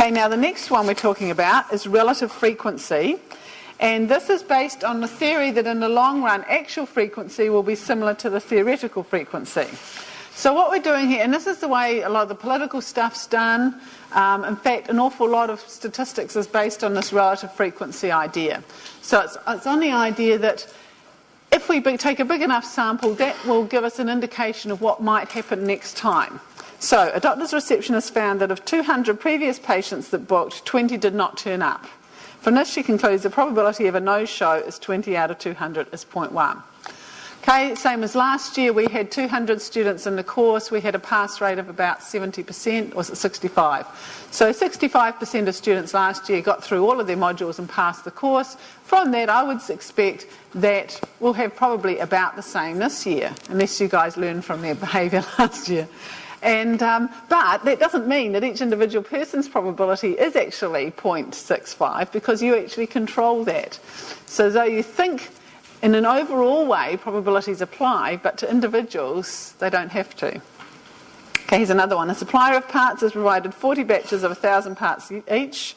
Okay, now the next one we're talking about is relative frequency. And this is based on the theory that in the long run, actual frequency will be similar to the theoretical frequency. So what we're doing here, and this is the way a lot of the political stuff's done. In fact, an awful lot of statistics is based on this relative frequency idea. So it's on the idea that if we take a big enough sample, that will give us an indication of what might happen next time. So a doctor's receptionist found that of 200 previous patients that booked, 20 did not turn up. From this, she concludes the probability of a no-show is 20 out of 200 is 0.1. Okay, same as last year, we had 200 students in the course. We had a pass rate of about 70%, or was it 65? So 65% of students last year got through all of their modules and passed the course. From that, I would expect that we'll have probably about the same this year, unless you guys learned from their behaviour last year. And but that doesn't mean that each individual person's probability is actually 0.65, because you actually control that. So though you think in an overall way probabilities apply, but to individuals they don't have to. Okay, here's another one. A supplier of parts has provided 40 batches of 1,000 parts each.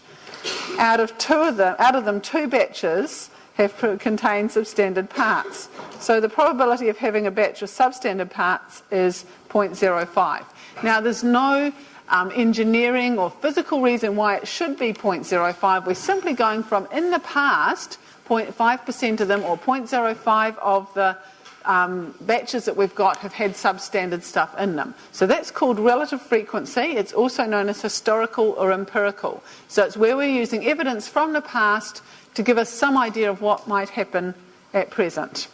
Out of them, 2 batches have contained substandard parts. So the probability of having a batch of substandard parts is 0.05. Now there's no engineering or physical reason why it should be 0.05. We're simply going from, in the past, 0.5% of them, or 0.05 of the batches that we've got have had substandard stuff in them. So that's called relative frequency. It's also known as historical or empirical. So it's where we're using evidence from the past to give us some idea of what might happen at present.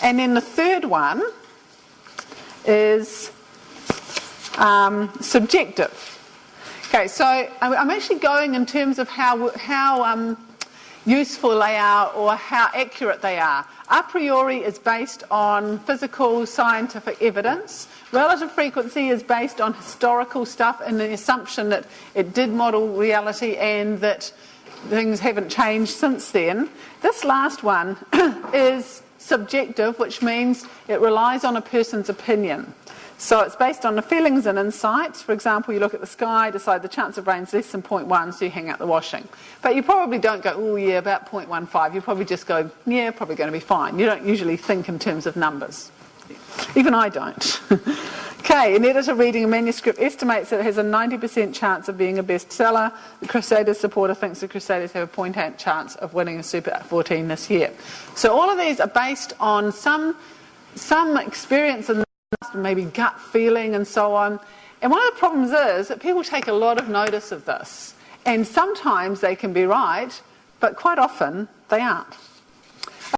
And then the third one is subjective. Okay, so I'm actually going in terms of how useful they are or how accurate they are. A priori is based on physical, scientific evidence. Relative frequency is based on historical stuff and the assumption that it did model reality and that things haven't changed since then. This last one is subjective, which means it relies on a person's opinion. So it's based on the feelings and insights. For example, you look at the sky, decide the chance of rain is less than 0.1, so you hang out the washing. But you probably don't go, oh yeah, about 0.15. You probably just go, yeah, probably going to be fine. You don't usually think in terms of numbers. Even I don't. Okay, an editor reading a manuscript estimates that it has a 90% chance of being a bestseller. The Crusaders supporter thinks the Crusaders have a 0.8 chance of winning a Super 14 this year. So all of these are based on some experience in the past, maybe gut feeling and so on. And one of the problems is that people take a lot of notice of this. And sometimes they can be right, but quite often they aren't.